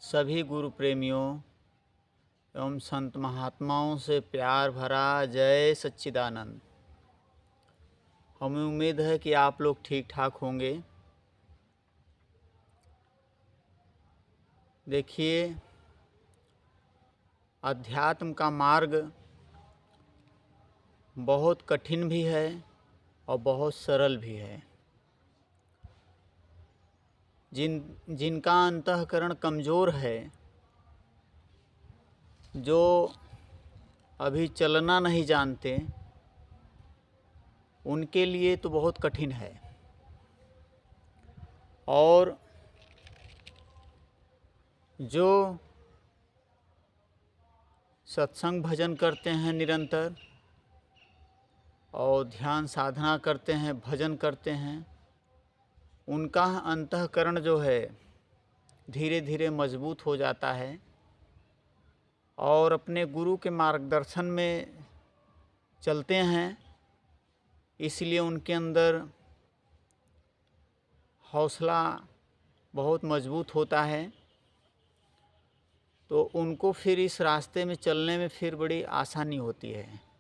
सभी गुरु प्रेमियों एवं संत महात्माओं से प्यार भरा जय सच्चिदानंद। हमें उम्मीद है कि आप लोग ठीक ठाक होंगे। देखिए, अध्यात्म का मार्ग बहुत कठिन भी है और बहुत सरल भी है। जिनका अंतःकरण कमज़ोर है, जो अभी चलना नहीं जानते, उनके लिए तो बहुत कठिन है। और जो सत्संग भजन करते हैं निरंतर और ध्यान साधना करते हैं, भजन करते हैं, उनका अंतःकरण जो है धीरे धीरे मजबूत हो जाता है और अपने गुरु के मार्गदर्शन में चलते हैं। इसलिए उनके अंदर हौसला बहुत मजबूत होता है, तो उनको फिर इस रास्ते में चलने में फिर बड़ी आसानी होती है,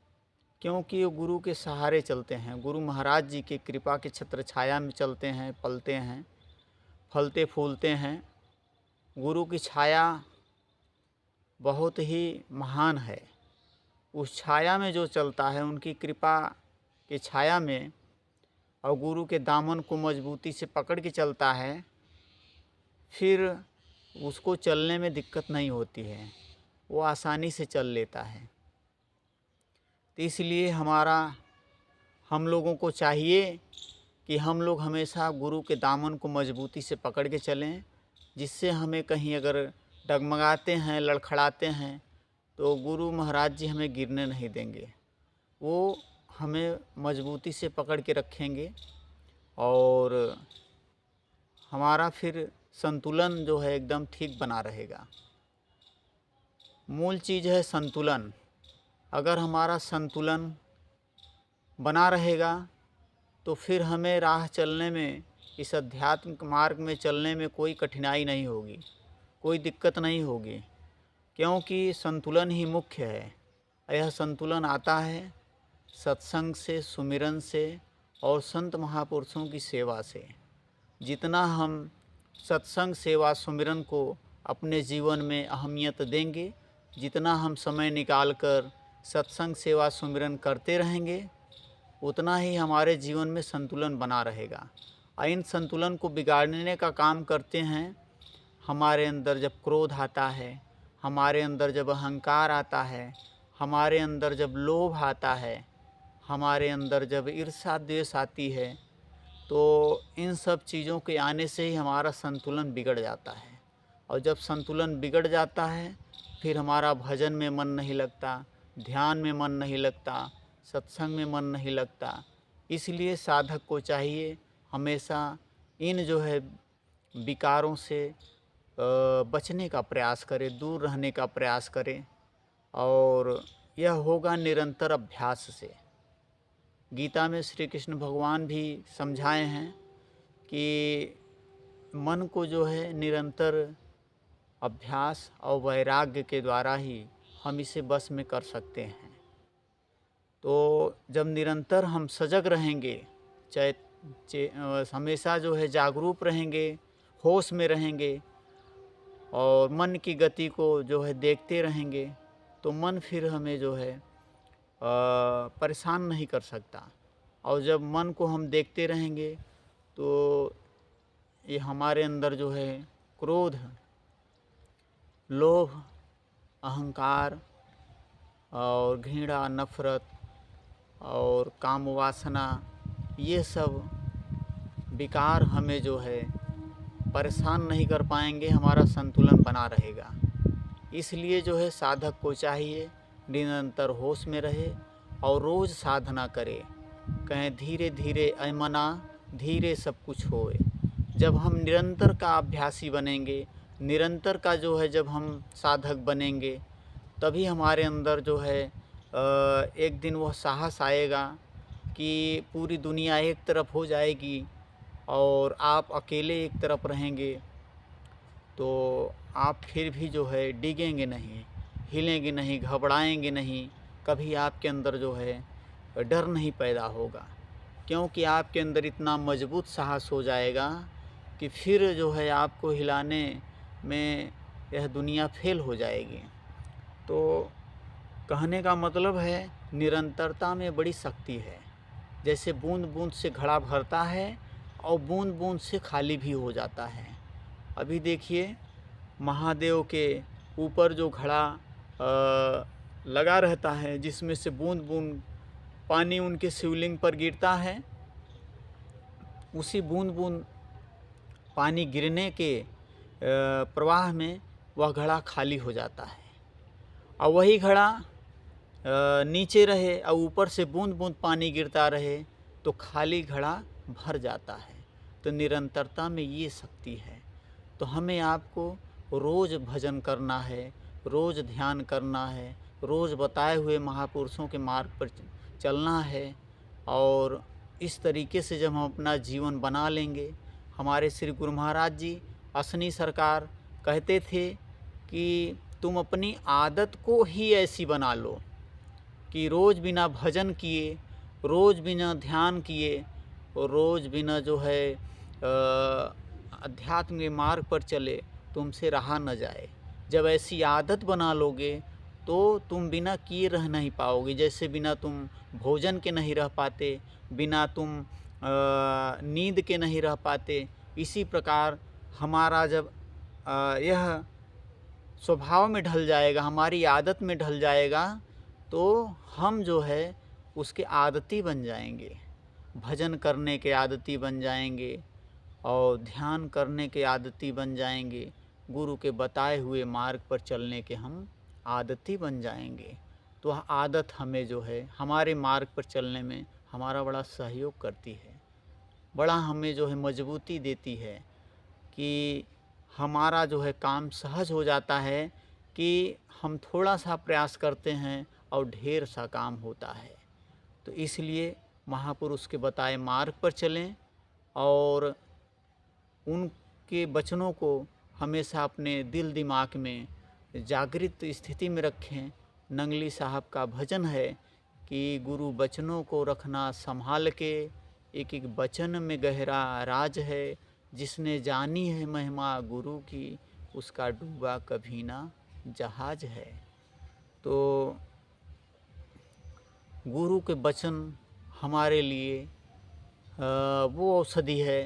क्योंकि वो गुरु के सहारे चलते हैं। गुरु महाराज जी की कृपा के छत्र छाया में चलते हैं, पलते हैं, फलते फूलते हैं। गुरु की छाया बहुत ही महान है। उस छाया में जो चलता है, उनकी कृपा के छाया में, और गुरु के दामन को मजबूती से पकड़ के चलता है, फिर उसको चलने में दिक्कत नहीं होती है, वो आसानी से चल लेता है। तो इसलिए हम लोगों को चाहिए कि हम लोग हमेशा गुरु के दामन को मजबूती से पकड़ के चलें, जिससे हमें कहीं अगर डगमगाते हैं, लड़खड़ाते हैं, तो गुरु महाराज जी हमें गिरने नहीं देंगे। वो हमें मजबूती से पकड़ के रखेंगे और हमारा फिर संतुलन जो है एकदम ठीक बना रहेगा। मूल चीज़ है संतुलन। अगर हमारा संतुलन बना रहेगा तो फिर हमें राह चलने में, इस अध्यात्म मार्ग में चलने में कोई कठिनाई नहीं होगी, कोई दिक्कत नहीं होगी, क्योंकि संतुलन ही मुख्य है। यह संतुलन आता है सत्संग से, सुमिरन से और संत महापुरुषों की सेवा से। जितना हम सत्संग, सेवा, सुमिरन को अपने जीवन में अहमियत देंगे, जितना हम समय निकालकर सत्संग, सेवा, सुमिरन करते रहेंगे, उतना ही हमारे जीवन में संतुलन बना रहेगा। इन संतुलन को बिगाड़ने का काम करते हैं हमारे अंदर जब क्रोध आता है, हमारे अंदर जब अहंकार आता है, हमारे अंदर जब लोभ आता है, हमारे अंदर जब ईर्ष्या द्वेष आती है, तो इन सब चीज़ों के आने से ही हमारा संतुलन बिगड़ जाता है। और जब संतुलन बिगड़ जाता है, फिर हमारा भजन में मन नहीं लगता, ध्यान में मन नहीं लगता, सत्संग में मन नहीं लगता। इसलिए साधक को चाहिए हमेशा इन जो है विकारों से बचने का प्रयास करे, दूर रहने का प्रयास करे, और यह होगा निरंतर अभ्यास से। गीता में श्री कृष्ण भगवान भी समझाए हैं कि मन को जो है निरंतर अभ्यास और वैराग्य के द्वारा ही हम इसे बस में कर सकते हैं। तो जब निरंतर हम सजग रहेंगे, हमेशा जो है जागरूक रहेंगे, होश में रहेंगे और मन की गति को जो है देखते रहेंगे, तो मन फिर हमें जो है परेशान नहीं कर सकता। और जब मन को हम देखते रहेंगे तो ये हमारे अंदर जो है क्रोध, लोभ, अहंकार और घृणा, नफरत और काम वासना, ये सब विकार हमें जो है परेशान नहीं कर पाएंगे, हमारा संतुलन बना रहेगा। इसलिए जो है साधक को चाहिए निरंतर होश में रहे और रोज़ साधना करे। कहें धीरे धीरे ऐमना, धीरे सब कुछ होए। जब हम निरंतर का अभ्यासी बनेंगे, निरंतर का जो है जब हम साधक बनेंगे, तभी हमारे अंदर जो है एक दिन वह साहस आएगा कि पूरी दुनिया एक तरफ हो जाएगी और आप अकेले एक तरफ रहेंगे, तो आप फिर भी जो है डिगेंगे नहीं, हिलेंगे नहीं, घबराएंगे नहीं, कभी आपके अंदर जो है डर नहीं पैदा होगा, क्योंकि आपके अंदर इतना मजबूत साहस हो जाएगा कि फिर जो है आपको हिलाने में यह दुनिया फेल हो जाएगी। तो कहने का मतलब है निरंतरता में बड़ी शक्ति है। जैसे बूंद बूंद से घड़ा भरता है और बूंद बूंद से खाली भी हो जाता है। अभी देखिए महादेव के ऊपर जो घड़ा लगा रहता है, जिसमें से बूंद बूंद पानी उनके शिवलिंग पर गिरता है, उसी बूंद बूंद पानी गिरने के प्रवाह में वह घड़ा खाली हो जाता है। और वही घड़ा नीचे रहे और ऊपर से बूंद बूंद पानी गिरता रहे तो खाली घड़ा भर जाता है। तो निरंतरता में ये शक्ति है। तो हमें आपको रोज़ भजन करना है, रोज़ ध्यान करना है, रोज़ बताए हुए महापुरुषों के मार्ग पर चलना है। और इस तरीके से जब हम अपना जीवन बना लेंगे, हमारे श्री गुरु महाराज जी असनी सरकार कहते थे कि तुम अपनी आदत को ही ऐसी बना लो कि रोज़ बिना भजन किए, रोज़ बिना ध्यान किए और रोज़ बिना जो है अध्यात्म के मार्ग पर चले तुमसे रहा न जाए। जब ऐसी आदत बना लोगे तो तुम बिना किए रह नहीं पाओगे। जैसे बिना तुम भोजन के नहीं रह पाते, बिना तुम नींद के नहीं रह पाते, इसी प्रकार हमारा जब यह स्वभाव में ढल जाएगा, हमारी आदत में ढल जाएगा, तो हम जो है उसके आदती बन जाएंगे, भजन करने के आदती बन जाएंगे और ध्यान करने के आदती बन जाएंगे, गुरु के बताए हुए मार्ग पर चलने के हम आदती बन जाएंगे। तो वह आदत हमें जो है हमारे मार्ग पर चलने में हमारा बड़ा सहयोग करती है, बड़ा हमें जो है मजबूती देती है कि हमारा जो है काम सहज हो जाता है कि हम थोड़ा सा प्रयास करते हैं और ढेर सा काम होता है। तो इसलिए महापुरुष के बताए मार्ग पर चलें और उनके वचनों को हमेशा अपने दिल दिमाग में जागृत स्थिति में रखें। नंगली साहब का भजन है कि गुरु वचनों को रखना संभाल के, एक एक वचन में गहरा राज है, जिसने जानी है महिमा गुरु की, उसका डूबा कभी ना जहाज है। तो गुरु के वचन हमारे लिए वो औषधि है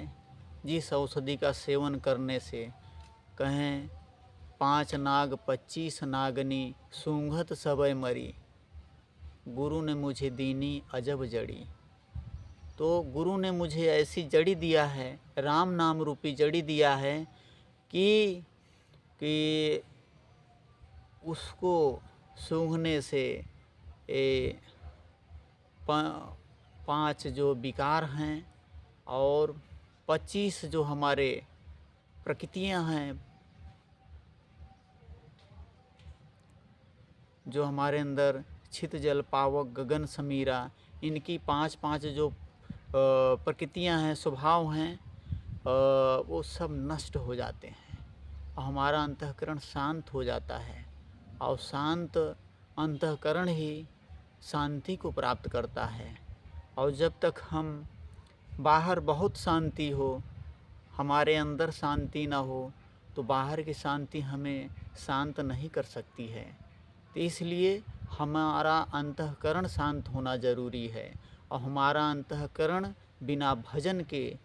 जिस औषधि का सेवन करने से कहें 5 नाग 25 नागनी सूंघत सबय मरी, गुरु ने मुझे दीनी अजब जड़ी। तो गुरु ने मुझे ऐसी जड़ी दिया है, राम नाम रूपी जड़ी दिया है कि उसको सूंघने से 5 जो विकार हैं और 25 जो हमारे प्रकृतियां हैं, जो हमारे अंदर छित जल पावक गगन समीरा, इनकी 5 जो प्रकृतियां हैं, स्वभाव हैं, वो सब नष्ट हो जाते हैं और हमारा अंतःकरण शांत हो जाता है। और शांत अंतःकरण ही शांति को प्राप्त करता है। और जब तक हम बाहर बहुत शांति हो, हमारे अंदर शांति ना हो, तो बाहर की शांति हमें शांत नहीं कर सकती है। तो इसलिए हमारा अंतःकरण शांत होना ज़रूरी है। और हमारा अंतःकरण बिना भजन के,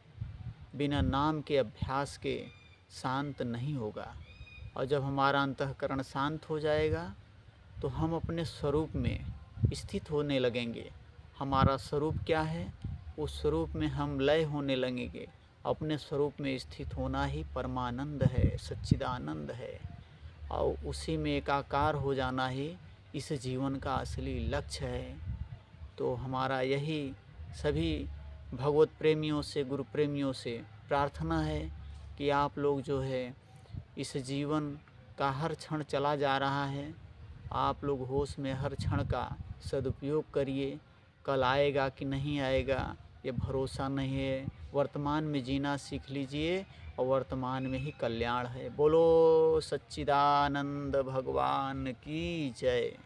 बिना नाम के अभ्यास के शांत नहीं होगा। और जब हमारा अंतःकरण शांत हो जाएगा तो हम अपने स्वरूप में स्थित होने लगेंगे। हमारा स्वरूप क्या है? उस स्वरूप में हम लय होने लगेंगे। अपने स्वरूप में स्थित होना ही परमानंद है, सच्चिदानंद है। और उसी में एकाकार हो जाना ही इस जीवन का असली लक्ष्य है। तो हमारा यही सभी भगवत प्रेमियों से, गुरु प्रेमियों से प्रार्थना है कि आप लोग जो है इस जीवन का हर क्षण चला जा रहा है, आप लोग होश में हर क्षण का सदुपयोग करिए। कल आएगा कि नहीं आएगा ये भरोसा नहीं है, वर्तमान में जीना सीख लीजिए और वर्तमान में ही कल्याण है। बोलो सच्चिदानंद भगवान की जय।